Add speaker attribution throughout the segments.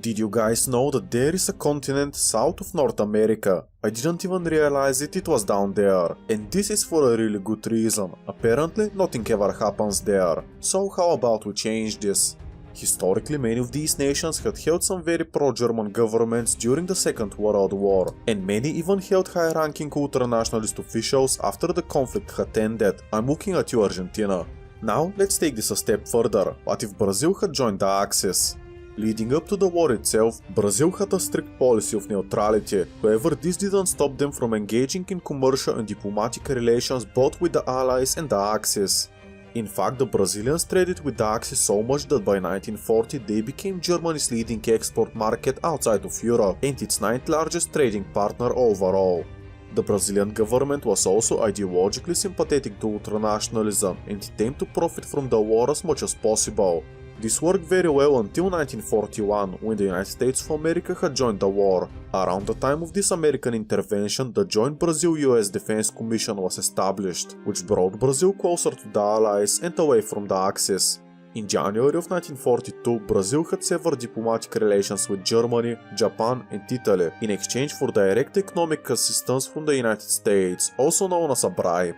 Speaker 1: Did you guys know that there is a continent south of North America? I didn't even realize it was down there. And this is for a really good reason. Apparently nothing ever happens there. So how about we change this? Historically, many of these nations had held some very pro-German governments during the Second World War, and many even held high-ranking ultranationalist officials after the conflict had ended. I'm looking at you, Argentina. Now, let's take this a step further. What if Brazil had joined the Axis? Leading up to the war itself, Brazil had a strict policy of neutrality. However, this didn't stop them from engaging in commercial and diplomatic relations both with the Allies and the Axis. In fact, the Brazilians traded with the Axis so much that by 1940 they became Germany's leading export market outside of Europe and its 9th largest trading partner overall. The Brazilian government was also ideologically sympathetic to ultranationalism and it aimed to profit from the war as much as possible. This worked very well until 1941, when the United States of America had joined the war. Around the time of this American intervention, the joint Brazil-US Defense Commission was established, which brought Brazil closer to the Allies and away from the Axis. In January of 1942, Brazil had severed diplomatic relations with Germany, Japan and Italy in exchange for direct economic assistance from the United States, also known as a bribe.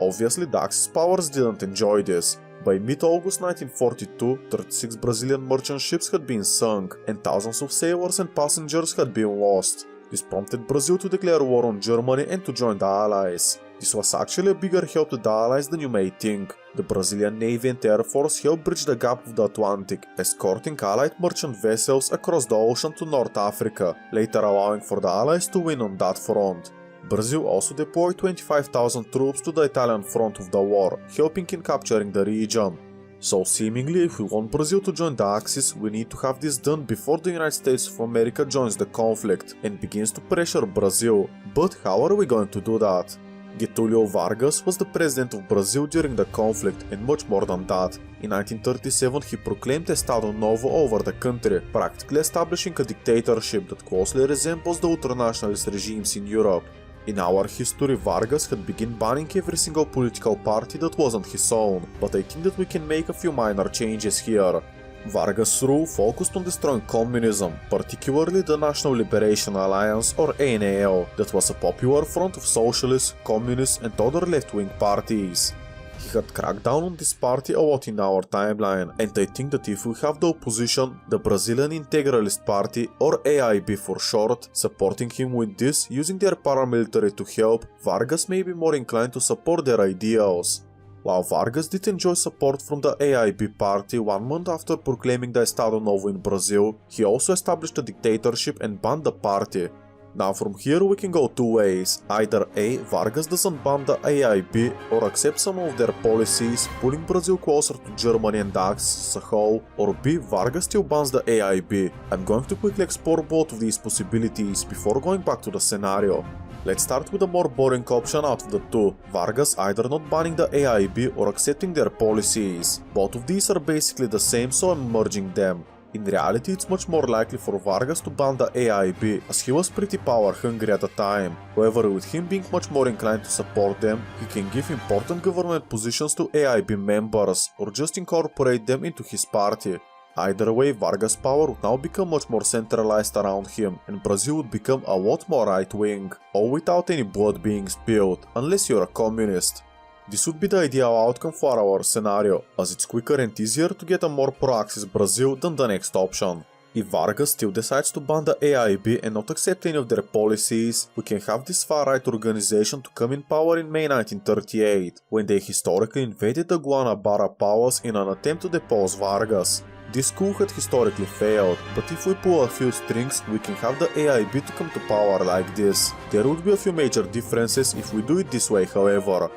Speaker 1: Obviously, the Axis powers didn't enjoy this. By mid-August 1942, 36 Brazilian merchant ships had been sunk, and thousands of sailors and passengers had been lost. This prompted Brazil to declare war on Germany and to join the Allies. This was actually a bigger help to the Allies than you may think. The Brazilian Navy and Air Force helped bridge the gap of the Atlantic, escorting Allied merchant vessels across the ocean to North Africa, later allowing for the Allies to win on that front. Brazil also deployed 25,000 troops to the Italian front of the war, helping in capturing the region. So seemingly, if we want Brazil to join the Axis, we need to have this done before the United States of America joins the conflict and begins to pressure Brazil. But how are we going to do that? Getúlio Vargas was the president of Brazil during the conflict and much more than that. In 1937 he proclaimed Estado Novo over the country, practically establishing a dictatorship that closely resembles the ultranationalist regimes in Europe. In our history, Vargas had begun banning every single political party that wasn't his own, but I think that we can make a few minor changes here. Vargas' rule focused on destroying communism, particularly the National Liberation Alliance or ANAL, that was a popular front of socialists, communists and other left-wing parties. He had cracked down on this party a lot in our timeline, and I think that if we have the opposition, the Brazilian Integralist Party or AIB for short, supporting him with this, using their paramilitary to help, Vargas may be more inclined to support their ideals. While Vargas did enjoy support from the AIB party 1 month after proclaiming the Estado Novo in Brazil, he also established a dictatorship and banned the party. Now from here we can go two ways. Either A. Vargas doesn't ban the AIB or accepts some of their policies, pulling Brazil closer to Germany and the Axis as a whole, or B. Vargas still bans the AIB. I'm going to quickly explore both of these possibilities before going back to the scenario. Let's start with the more boring option out of the two, Vargas either not banning the AIB or accepting their policies. Both of these are basically the same, so I'm merging them. In reality, it's much more likely for Vargas to ban the AIB, as he was pretty power hungry at the time. However, with him being much more inclined to support them, he can give important government positions to AIB members, or just incorporate them into his party. Either way, Vargas' power would now become much more centralized around him, and Brazil would become a lot more right-wing, all without any blood being spilled, unless you're a communist. This would be the ideal outcome for our scenario, as it's quicker and easier to get a more pro-Axis Brazil than the next option. If Vargas still decides to ban the AIB and not accept any of their policies, we can have this far-right organization to come in power in May 1938, when they historically invaded the Guanabara Palace in an attempt to depose Vargas. This coup had historically failed, but if we pull a few strings, we can have the AIB to come to power like this. There would be a few major differences if we do it this way, however.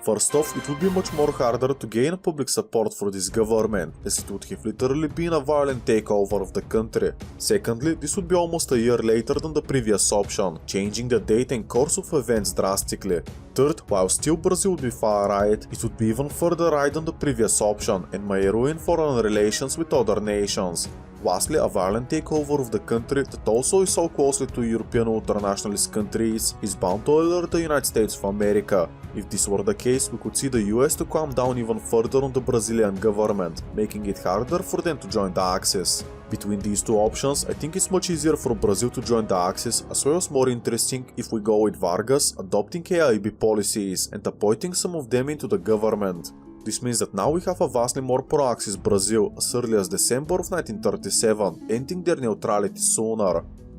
Speaker 1: First off, it would be much more harder to gain public support for this government, as it would have literally been a violent takeover of the country. Secondly, this would be almost a year later than the previous option, changing the date and course of events drastically. Third, while still Brazil would be far right, it would be even further right than the previous option and may ruin foreign relations with other nations. vastly a violent takeover of the country that also is so closely to European ultranationalist countries is bound to alert the United States of America. If this were the case, we could see the US to calm down even further on the Brazilian government, making it harder for them to join the Axis. Between these two options, I think it's much easier for Brazil to join the Axis, as well as more interesting if we go with Vargas adopting KIB policies and appointing some of them into the government. This means that now we have a vastly more pro-Axis Brazil as early as December of 1937, ending their neutrality sooner.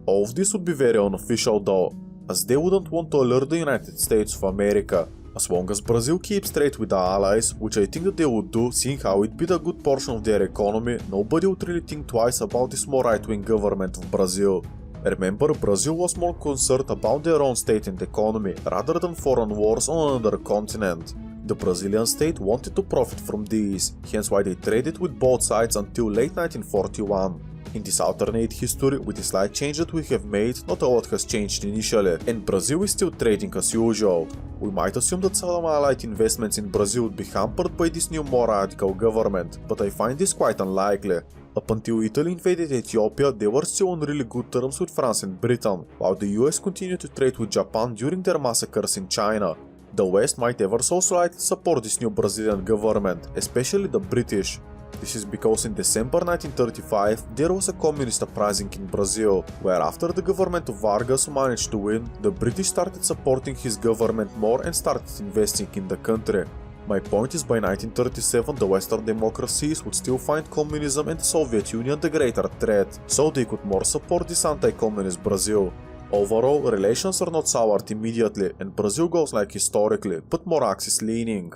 Speaker 1: All of this would be very unofficial though, as they wouldn't want to alert the United States of America. As long as Brazil keeps trade with the Allies, which I think that they would do, seeing how it beat a good portion of their economy, nobody would really think twice about this more right-wing government of Brazil. Remember, Brazil was more concerned about their own state and economy, rather than foreign wars on another continent. The Brazilian state wanted to profit from these, hence why they traded with both sides until late 1941. In this alternate history, with the slight change that we have made, not a lot has changed initially, and Brazil is still trading as usual. We might assume that some allied investments in Brazil would be hampered by this new more radical government, but I find this quite unlikely. Up until Italy invaded Ethiopia, they were still on really good terms with France and Britain, while the US continued to trade with Japan during their massacres in China. The West might ever so slightly support this new Brazilian government, especially the British. This is because in December 1935 there was a communist uprising in Brazil, where after the government of Vargas managed to win, the British started supporting his government more and started investing in the country. My point is, by 1937 the Western democracies would still find communism and the Soviet Union the greater threat, so they could more support this anti-communist Brazil. Overall, relations are not soured immediately, and Brazil goes like historically, but more Axis-leaning.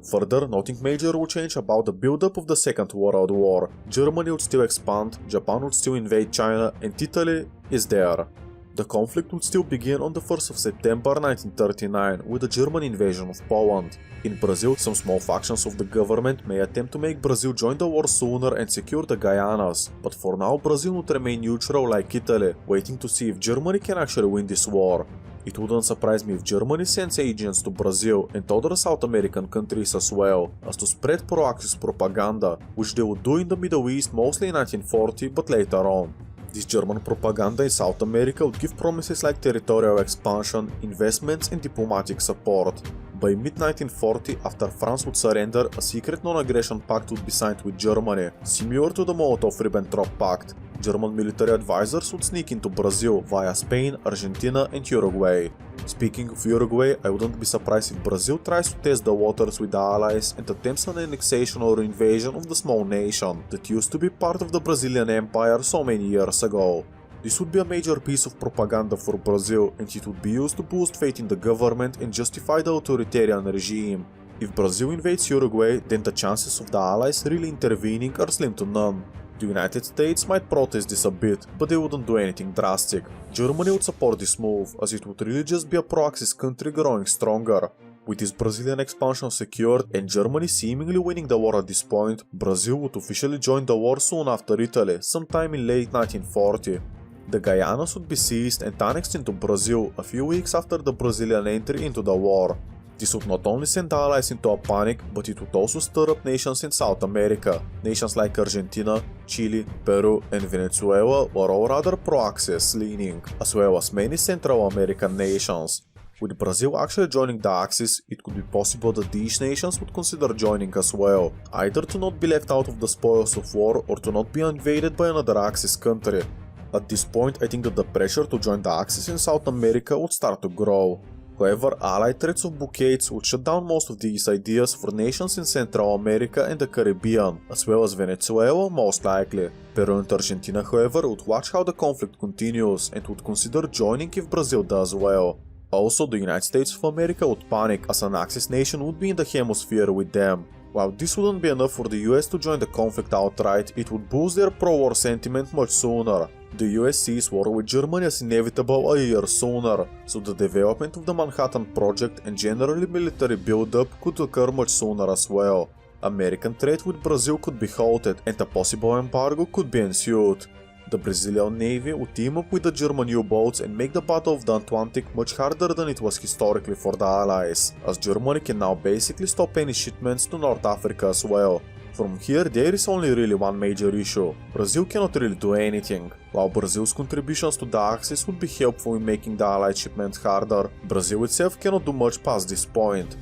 Speaker 1: Further, nothing major will change about the build-up of the Second World War. Germany would still expand, Japan would still invade China, and Italy is there. The conflict would still begin on the 1st of September 1939 with the German invasion of Poland. In Brazil, some small factions of the government may attempt to make Brazil join the war sooner and secure the Guianas, but for now Brazil would remain neutral like Italy, waiting to see if Germany can actually win this war. It wouldn't surprise me if Germany sends agents to Brazil and other South American countries as well, as to spread pro-Axis propaganda, which they would do in the Middle East mostly in 1940 but later on. This German propaganda in South America would give promises like territorial expansion, investments and diplomatic support. By mid-1940, after France would surrender, a secret non-aggression pact would be signed with Germany, similar to the Molotov-Ribbentrop Pact. German military advisors would sneak into Brazil via Spain, Argentina and Uruguay. Speaking of Uruguay, I wouldn't be surprised if Brazil tries to test the waters with the Allies and attempts an annexation or invasion of the small nation that used to be part of the Brazilian Empire so many years ago. This would be a major piece of propaganda for Brazil, and it would be used to boost faith in the government and justify the authoritarian regime. If Brazil invades Uruguay, then the chances of the Allies really intervening are slim to none. The United States might protest this a bit, but they wouldn't do anything drastic. Germany would support this move, as it would really just be a pro-Axis country growing stronger. With this Brazilian expansion secured and Germany seemingly winning the war at this point, Brazil would officially join the war soon after Italy, sometime in late 1940. The Guianas would be seized and annexed into Brazil a few weeks after the Brazilian entry into the war. This would not only send the Allies into a panic, but it would also stir up nations in South America. Nations like Argentina, Chile, Peru and Venezuela were all rather pro-Axis leaning, as well as many Central American nations. With Brazil actually joining the Axis, it could be possible that these nations would consider joining as well, either to not be left out of the spoils of war or to not be invaded by another Axis country. At this point, I think that the pressure to join the Axis in South America would start to grow. However, Allied threats of blockades would shut down most of these ideas for nations in Central America and the Caribbean, as well as Venezuela most likely. Peru and Argentina, however, would watch how the conflict continues and would consider joining if Brazil does well. Also, the United States of America would panic, as an Axis nation would be in the hemisphere with them. While this wouldn't be enough for the US to join the conflict outright, it would boost their pro-war sentiment much sooner. The US sees war with Germany as inevitable a year sooner, so the development of the Manhattan Project and generally military build-up could occur much sooner as well. American trade with Brazil could be halted and a possible embargo could be ensued. The Brazilian Navy would team up with the German U-boats and make the Battle of the Atlantic much harder than it was historically for the Allies, as Germany can now basically stop any shipments to North Africa as well. From here there is only really one major issue. Brazil cannot really do anything. While Brazil's contributions to the Axis would be helpful in making the Allied shipment harder, Brazil itself cannot do much past this point.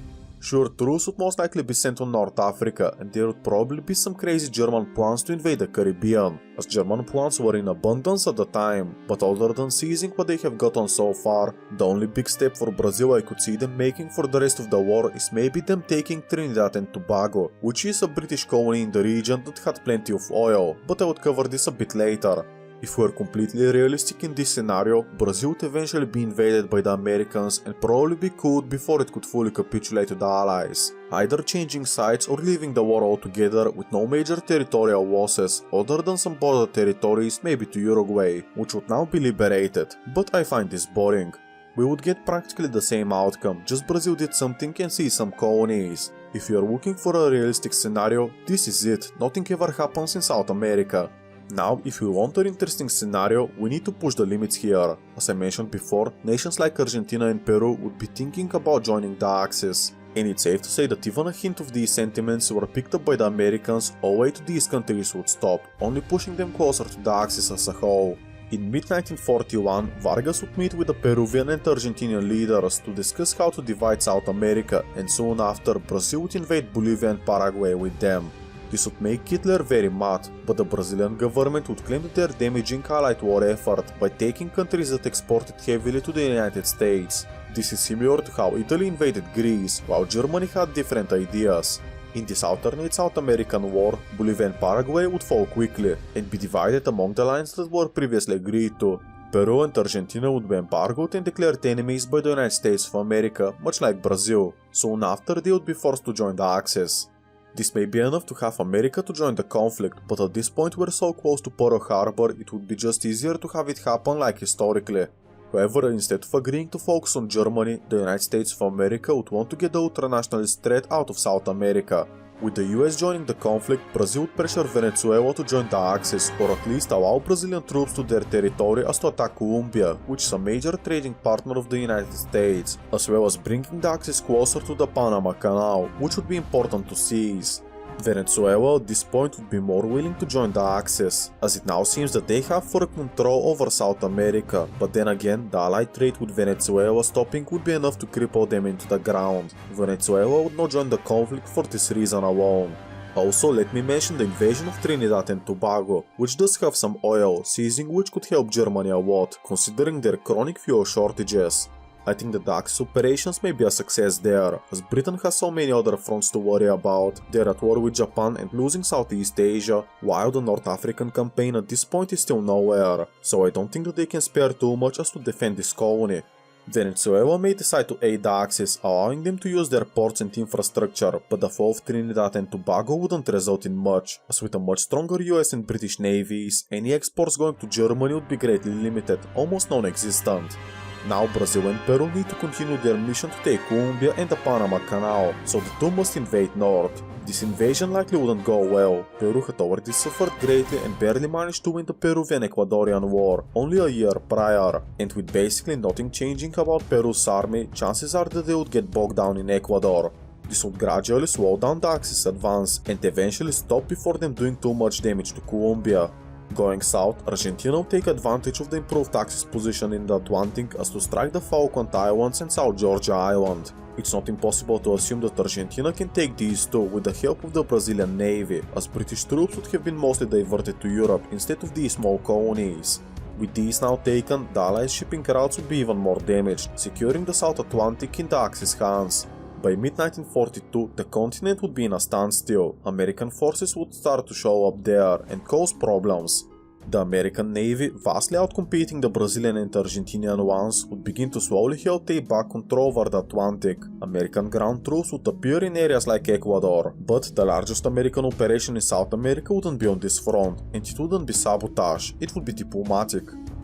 Speaker 1: Sure, troops would most likely be sent to North Africa, and there would probably be some crazy German plans to invade the Caribbean, as German plans were in abundance at the time, but other than seizing what they have gotten so far, the only big step for Brazil I could see them making for the rest of the war is maybe them taking Trinidad and Tobago, which is a British colony in the region that had plenty of oil, but I would cover this a bit later. If we're completely realistic in this scenario, Brazil would eventually be invaded by the Americans and probably be cooled before it could fully capitulate to the Allies, either changing sides or leaving the war altogether with no major territorial losses other than some border territories, maybe to Uruguay, which would now be liberated, but I find this boring. We would get practically the same outcome, just Brazil did something and seized some colonies. If you're looking for a realistic scenario, this is it, nothing ever happens in South America. Now, if we want an interesting scenario, we need to push the limits here. As I mentioned before, nations like Argentina and Peru would be thinking about joining the Axis. And it's safe to say that even a hint of these sentiments were picked up by the Americans, all way to these countries would stop, only pushing them closer to the Axis as a whole. In mid-1941, Vargas would meet with the Peruvian and Argentinian leaders to discuss how to divide South America, and soon after, Brazil would invade Bolivia and Paraguay with them. This would make Hitler very mad, but the Brazilian government would claim that they are damaging Allied war effort by taking countries that exported heavily to the United States. This is similar to how Italy invaded Greece, while Germany had different ideas. In this alternate South American war, Bolivia and Paraguay would fall quickly, and be divided among the lines that were previously agreed to. Peru and Argentina would be embargoed and declared enemies by the United States of America, much like Brazil. Soon after, they would be forced to join the Axis. This may be enough to have America to join the conflict, but at this point we're so close to Pearl Harbor it would be just easier to have it happen like historically. However, instead of agreeing to focus on Germany, the United States of America would want to get the ultranationalist threat out of South America. With the US joining the conflict, Brazil would pressure Venezuela to join the Axis, or at least allow Brazilian troops to their territory as to attack Colombia, which is a major trading partner of the United States, as well as bringing the Axis closer to the Panama Canal, which would be important to seize. Venezuela at this point would be more willing to join the Axis, as it now seems that they have full control over South America, but then again, the Allied trade with Venezuela stopping would be enough to cripple them into the ground. Venezuela would not join the conflict for this reason alone. Also, let me mention the invasion of Trinidad and Tobago, which does have some oil, seizing which could help Germany a lot, considering their chronic fuel shortages. I think that the Axis operations may be a success there, as Britain has so many other fronts to worry about. They're at war with Japan and losing Southeast Asia, while the North African campaign at this point is still nowhere, so I don't think that they can spare too much as to defend this colony. Venezuela may decide to aid the Axis, allowing them to use their ports and infrastructure, but the fall of Trinidad and Tobago wouldn't result in much, as with a much stronger US and British navies, any exports going to Germany would be greatly limited, almost non-existent. Now Brazil and Peru need to continue their mission to take Colombia and the Panama Canal, so the two must invade north. This invasion likely wouldn't go well. Peru had already suffered greatly and barely managed to win the Peruvian-Ecuadorian War, only a year prior, and with basically nothing changing about Peru's army, chances are that they would get bogged down in Ecuador. This would gradually slow down the Axis advance and eventually stop before them doing too much damage to Colombia. Going south, Argentina will take advantage of the improved Axis position in the Atlantic as to strike the Falkland Islands and South Georgia Island. It's not impossible to assume that Argentina can take these two with the help of the Brazilian Navy, as British troops would have been mostly diverted to Europe instead of these small colonies. With these now taken, the Allies' shipping routes would be even more damaged, securing the South Atlantic in the Axis hands. By mid-1942, the continent would be in a standstill. American forces would start to show up there and cause problems. The American Navy, vastly outcompeting the Brazilian and Argentinian ones, would begin to slowly help take back control over the Atlantic. American ground troops would appear in areas like Ecuador, but the largest American operation in South America wouldn't be on this front, and it wouldn't be sabotage, it would be diplomatic.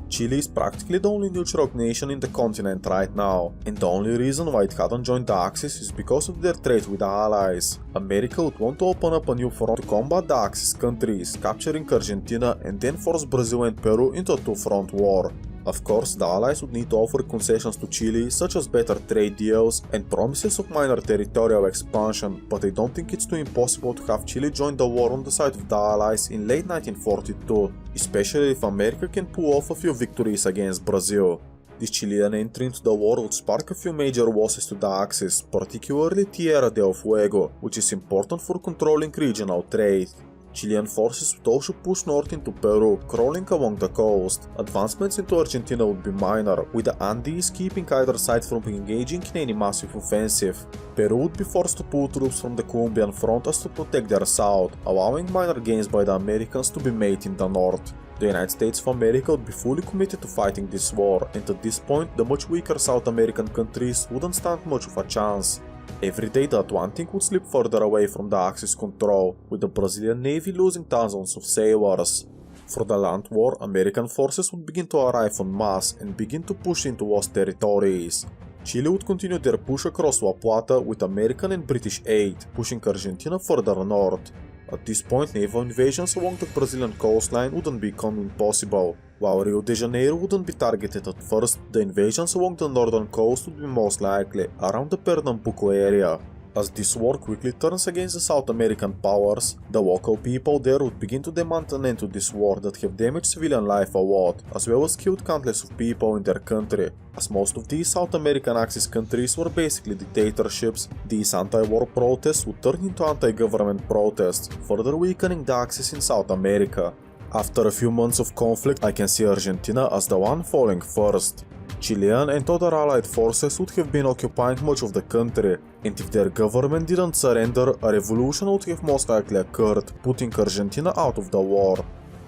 Speaker 1: Chile is practically the only neutral nation in the continent right now, and the only reason why it hadn't joined the Axis is because of their trade with the Allies. America would want to open up a new front to combat the Axis countries, capturing Argentina and then force Brazil and Peru into a two-front war. Of course, the Allies would need to offer concessions to Chile, such as better trade deals and promises of minor territorial expansion, but I don't think it's too impossible to have Chile join the war on the side of the Allies in late 1942, especially if America can pull off a few victories against Brazil. This Chilean entry into the war would spark a few major losses to the Axis, particularly Tierra del Fuego, which is important for controlling regional trade. Chilean forces would also push north into Peru, crawling along the coast. Advancements into Argentina would be minor, with the Andes keeping either side from engaging in any massive offensive. Peru would be forced to pull troops from the Colombian front as to protect their south, allowing minor gains by the Americans to be made in the north. The United States of America would be fully committed to fighting this war, and at this point the much weaker South American countries wouldn't stand much of a chance. Every day the Atlantic would slip further away from the Axis control, with the Brazilian Navy losing thousands of sailors. For the land war, American forces would begin to arrive en masse and begin to push into lost territories. Chile would continue their push across La Plata with American and British aid, pushing Argentina further north. At this point, naval invasions along the Brazilian coastline wouldn't become impossible. While Rio de Janeiro wouldn't be targeted at first, the invasions along the northern coast would be most likely, around the Pernambuco area. As this war quickly turns against the South American powers, the local people there would begin to demand an end to this war that have damaged civilian life a lot, as well as killed countless of people in their country. As most of these South American Axis countries were basically dictatorships, these anti-war protests would turn into anti-government protests, further weakening the Axis in South America. After a few months of conflict, I can see Argentina as the one falling first. Chilean and other allied forces would have been occupying much of the country, and if their government didn't surrender, a revolution would have most likely occurred, putting Argentina out of the war.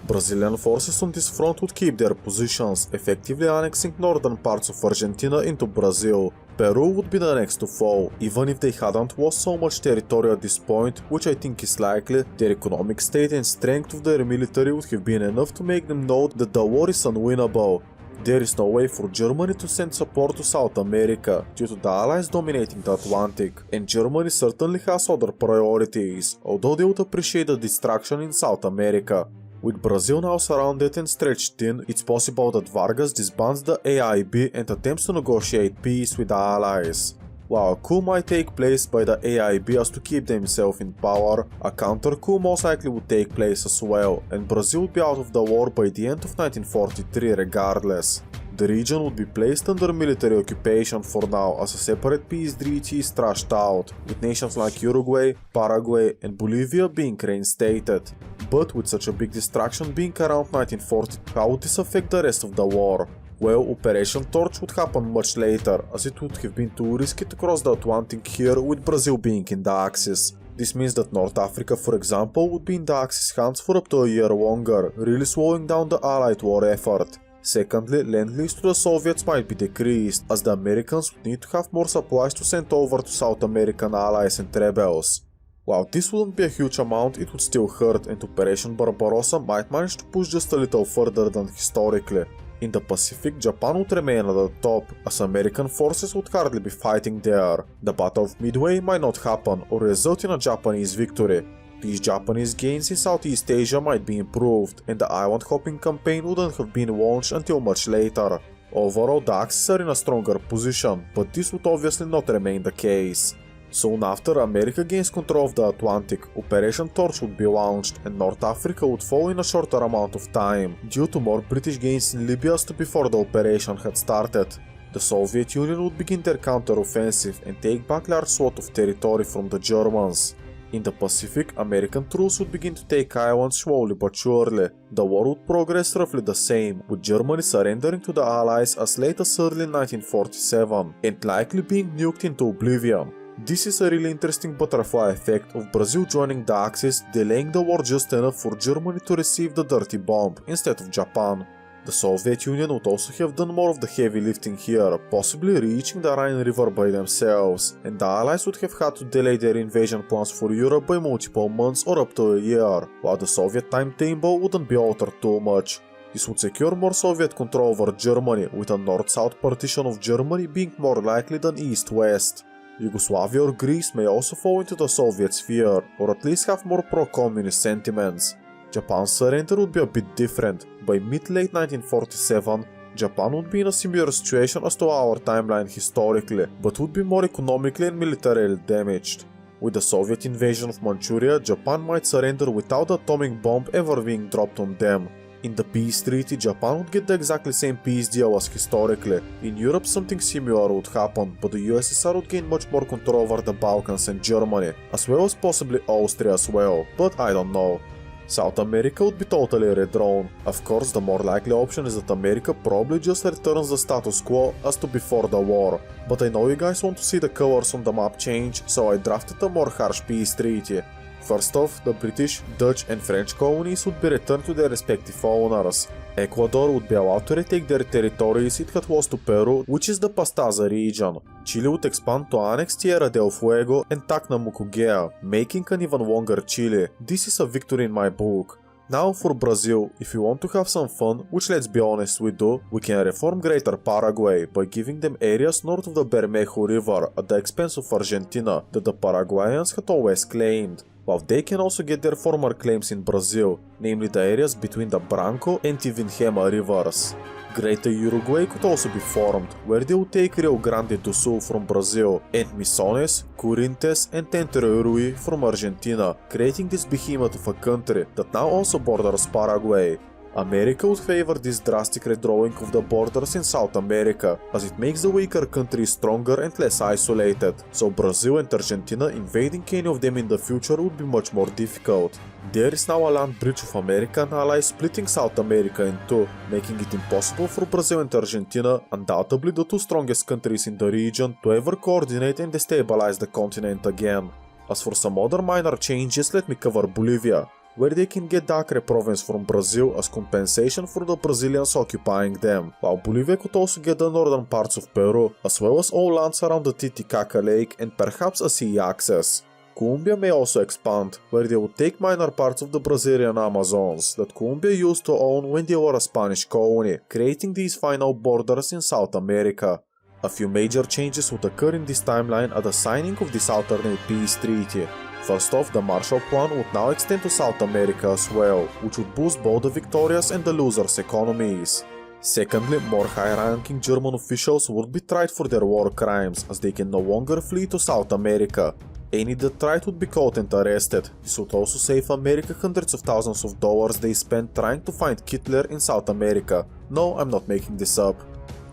Speaker 1: Brazilian forces on this front would keep their positions, effectively annexing northern parts of Argentina into Brazil. Peru would be the next to fall, even if they hadn't lost so much territory at this point, which I think is likely. Their economic state and strength of their military would have been enough to make them know that the war is unwinnable. There is no way for Germany to send support to South America, due to the Allies dominating the Atlantic, and Germany certainly has other priorities, although they would appreciate the distraction in South America. With Brazil now surrounded and stretched thin, it's possible that Vargas disbands the AIB and attempts to negotiate peace with the Allies. While a coup might take place by the AIB as to keep themselves in power, a counter coup most likely would take place as well, and Brazil would be out of the war by the end of 1943 regardless. The region would be placed under military occupation for now as a separate peace treaty is thrashed out, with nations like Uruguay, Paraguay and Bolivia being reinstated. But with such a big distraction being around 1940, how would this affect the rest of the war? Well, Operation Torch would happen much later, as it would have been too risky to cross the Atlantic here with Brazil being in the Axis. This means that North Africa, for example, would be in the Axis hands for up to a year longer, really slowing down the Allied war effort. Secondly, lend-lease to the Soviets might be decreased, as the Americans would need to have more supplies to send over to South American allies and rebels. While this wouldn't be a huge amount, it would still hurt, and Operation Barbarossa might manage to push just a little further than historically. In the Pacific, Japan would remain at the top, as American forces would hardly be fighting there. The Battle of Midway might not happen or result in a Japanese victory. These Japanese gains in Southeast Asia might be improved, and the island hopping campaign wouldn't have been launched until much later. Overall, the Axis are in a stronger position, but this would obviously not remain the case. Soon after America gains control of the Atlantic, Operation Torch would be launched, and North Africa would fall in a shorter amount of time, due to more British gains in Libya as to before the operation had started. The Soviet Union would begin their counter-offensive and take back large swaths of territory from the Germans. In the Pacific, American troops would begin to take islands slowly but surely. The war would progress roughly the same, with Germany surrendering to the Allies as late as early 1947, and likely being nuked into oblivion. This is a really interesting butterfly effect of Brazil joining the Axis, delaying the war just enough for Germany to receive the dirty bomb, instead of Japan. The Soviet Union would also have done more of the heavy lifting here, possibly reaching the Rhine River by themselves, and the Allies would have had to delay their invasion plans for Europe by multiple months or up to a year, while the Soviet timetable wouldn't be altered too much. This would secure more Soviet control over Germany, with a north-south partition of Germany being more likely than east-west. Yugoslavia or Greece may also fall into the Soviet sphere, or at least have more pro-communist sentiments. Japan's surrender would be a bit different. By mid-late 1947, Japan would be in a similar situation as to our timeline historically, but would be more economically and militarily damaged. With the Soviet invasion of Manchuria, Japan might surrender without the atomic bomb ever being dropped on them. In the peace treaty, Japan would get the exactly same peace deal as historically. In Europe, something similar would happen, but the USSR would gain much more control over the Balkans and Germany, as well as possibly Austria as well, but I don't know. South America would be totally redrawn. Of course, the more likely option is that America probably just returns the status quo as to before the war. But I know you guys want to see the colors on the map change, so I drafted a more harsh peace treaty. First off, the British, Dutch and French colonies would be returned to their respective owners. Ecuador would be allowed to retake their territories it had lost to Peru, which is the Pastaza region. Chile would expand to annex Tierra del Fuego and Tacna Mucugea, making an even longer Chile. This is a victory in my book. Now for Brazil, if you want to have some fun, which let's be honest we do, we can reform Greater Paraguay by giving them areas north of the Bermejo River at the expense of Argentina that the Paraguayans had always claimed. While they can also get their former claims in Brazil, namely the areas between the Branco and Tivinhema rivers. Greater Uruguay could also be formed, where they would take Rio Grande do Sul from Brazil and Misiones, Corrientes and Tenterurui from Argentina, creating this behemoth of a country that now also borders Paraguay. America would favor this drastic redrawing of the borders in South America, as it makes the weaker countries stronger and less isolated, so Brazil and Argentina invading any of them in the future would be much more difficult. There is now a land bridge of American allies splitting South America in two, making it impossible for Brazil and Argentina, undoubtedly the two strongest countries in the region, to ever coordinate and destabilize the continent again. As for some other minor changes, let me cover Bolivia, where they can get the Acre province from Brazil as compensation for the Brazilians occupying them, while Bolivia could also get the northern parts of Peru, as well as all lands around the Titicaca Lake and perhaps a sea access. Colombia may also expand, where they would take minor parts of the Brazilian Amazons that Colombia used to own when they were a Spanish colony, creating these final borders in South America. A few major changes would occur in this timeline at the signing of this alternate peace treaty. First off, the Marshall Plan would now extend to South America as well, which would boost both the victorious and the losers' economies. Secondly, more high-ranking German officials would be tried for their war crimes, as they can no longer flee to South America. Any that tried would be caught and arrested. This would also save America hundreds of thousands of dollars they spent trying to find Hitler in South America. No, I'm not making this up.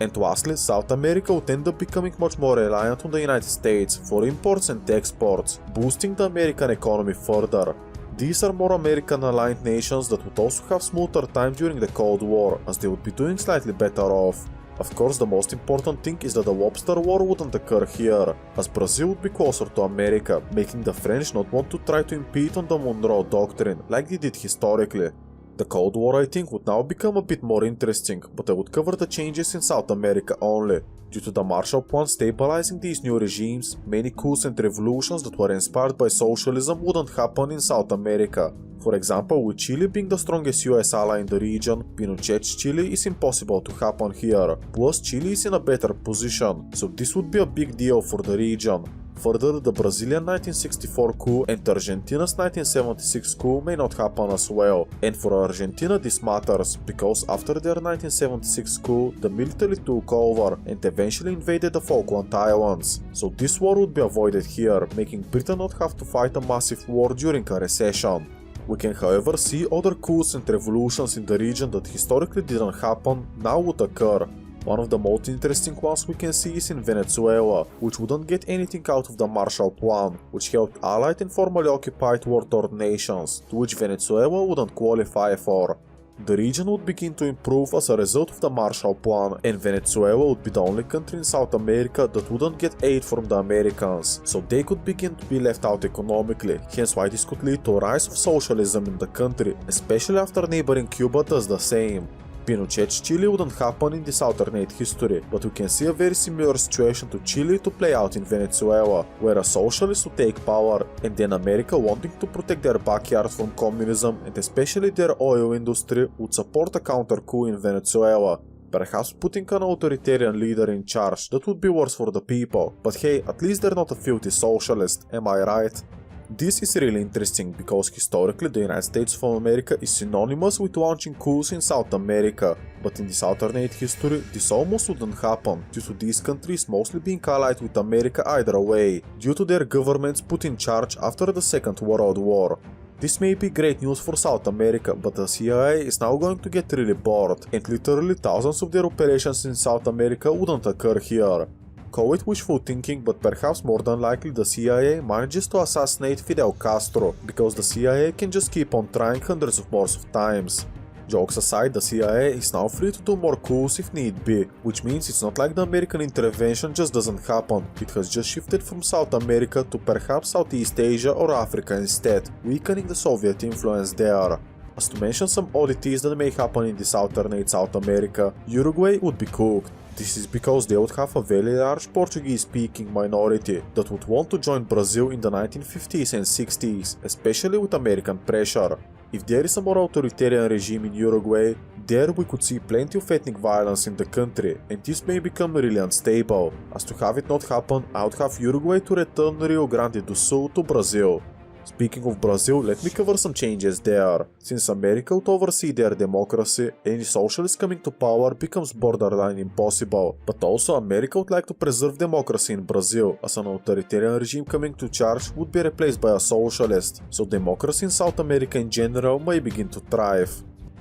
Speaker 1: And lastly, South America would end up becoming much more reliant on the United States for imports and exports, boosting the American economy further. These are more American-aligned nations that would also have smoother time during the Cold War, as they would be doing slightly better off. Of course, the most important thing is that the Lobster War wouldn't occur here, as Brazil would be closer to America, making the French not want to try to impede on the Monroe Doctrine, like they did historically. The Cold War, I think, would now become a bit more interesting, but I would cover the changes in South America only. Due to the Marshall Plan stabilizing these new regimes, many coups and revolutions that were inspired by socialism wouldn't happen in South America. For example, with Chile being the strongest US ally in the region, Pinochet's Chile is impossible to happen here, plus Chile is in a better position, so this would be a big deal for the region. Further, the Brazilian 1964 coup and Argentina's 1976 coup may not happen as well, and for Argentina this matters, because after their 1976 coup, the military took over and eventually invaded the Falkland Islands, so this war would be avoided here, making Britain not have to fight a massive war during a recession. We can however see other coups and revolutions in the region that historically didn't happen now would occur. One of the most interesting ones we can see is in Venezuela, which wouldn't get anything out of the Marshall Plan, which helped allied and formerly occupied war-torn nations, to which Venezuela wouldn't qualify for. The region would begin to improve as a result of the Marshall Plan, and Venezuela would be the only country in South America that wouldn't get aid from the Americans, so they could begin to be left out economically, hence why this could lead to a rise of socialism in the country, especially after neighboring Cuba does the same. Pinochet's Chile wouldn't happen in this alternate history, but we can see a very similar situation to Chile to play out in Venezuela, where a socialist would take power, and then America, wanting to protect their backyard from communism and especially their oil industry, would support a counter-coup in Venezuela, perhaps putting an authoritarian leader in charge that would be worse for the people, but hey, at least they're not a filthy socialist, am I right? This is really interesting because historically the United States of America is synonymous with launching coups in South America, but in this alternate history this almost wouldn't happen due to these countries mostly being allied with America either way, due to their governments put in charge after the Second World War. This may be great news for South America, but the CIA is now going to get really bored, and literally thousands of their operations in South America wouldn't occur here. Call it wishful thinking, but perhaps more than likely the CIA manages to assassinate Fidel Castro, because the CIA can just keep on trying hundreds of more of times. Jokes aside, the CIA is now free to do more coups if need be, which means it's not like the American intervention just doesn't happen, it has just shifted from South America to perhaps Southeast Asia or Africa instead, weakening the Soviet influence there. As to mention some oddities that may happen in this alternate South America, Uruguay would be cooked. This is because they would have a very large Portuguese-speaking minority that would want to join Brazil in the 1950s and 60s, especially with American pressure. If there is a more authoritarian regime in Uruguay, there we could see plenty of ethnic violence in the country, and this may become really unstable. As to have it not happen, I would have Uruguay to return Rio Grande do Sul to Brazil. Speaking of Brazil, let me cover some changes there. Since America would oversee their democracy, any socialist coming to power becomes borderline impossible. But also America would like to preserve democracy in Brazil, as an authoritarian regime coming to charge would be replaced by a socialist, so democracy in South America in general may begin to thrive.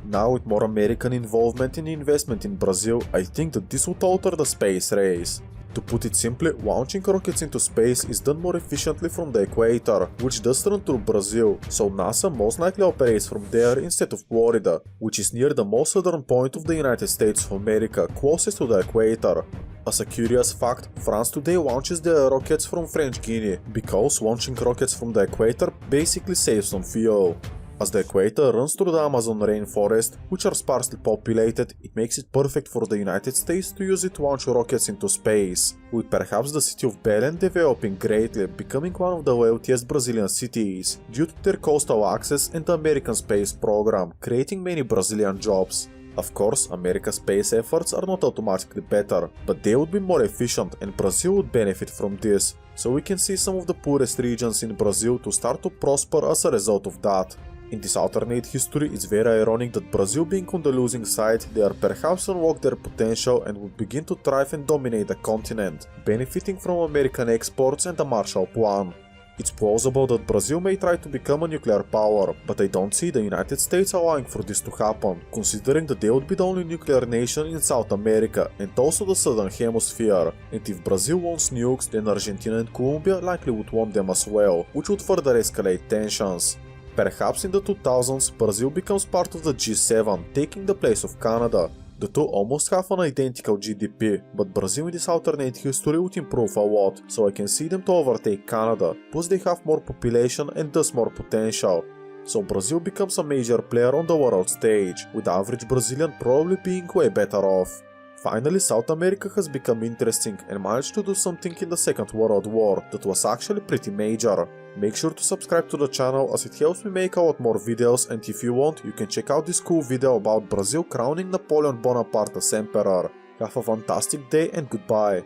Speaker 1: Now with more American involvement and investment in Brazil, I think that this would alter the space race. To put it simply, launching rockets into space is done more efficiently from the equator, which does run through Brazil, so NASA most likely operates from there instead of Florida, which is near the most southern point of the United States of America, closest to the equator. As a curious fact, France today launches their rockets from French Guiana, because launching rockets from the equator basically saves on fuel. As the equator runs through the Amazon rainforest, which are sparsely populated, it makes it perfect for the United States to use it to launch rockets into space, with perhaps the city of Belém developing greatly, becoming one of the wealthiest Brazilian cities, due to their coastal access and the American space program, creating many Brazilian jobs. Of course, America's space efforts are not automatically better, but they would be more efficient and Brazil would benefit from this, so we can see some of the poorest regions in Brazil to start to prosper as a result of that. In this alternate history, it's very ironic that Brazil being on the losing side, they are perhaps unlock their potential and would begin to thrive and dominate the continent, benefiting from American exports and the Marshall Plan. It's plausible that Brazil may try to become a nuclear power, but I don't see the United States allowing for this to happen, considering that they would be the only nuclear nation in South America and also the Southern Hemisphere, and if Brazil wants nukes, then Argentina and Colombia likely would want them as well, which would further escalate tensions. Perhaps in the 2000s, Brazil becomes part of the G7, taking the place of Canada. The two almost have an identical GDP, but Brazil in this alternate history would improve a lot, so I can see them to overtake Canada, plus they have more population and thus more potential. So Brazil becomes a major player on the world stage, with the average Brazilian probably being way better off. Finally, South America has become interesting and managed to do something in the Second World War that was actually pretty major. Make sure to subscribe to the channel as it helps me make a lot more videos, and if you want, you can check out this cool video about Brazil crowning Napoleon Bonaparte as emperor. Have a fantastic day and goodbye.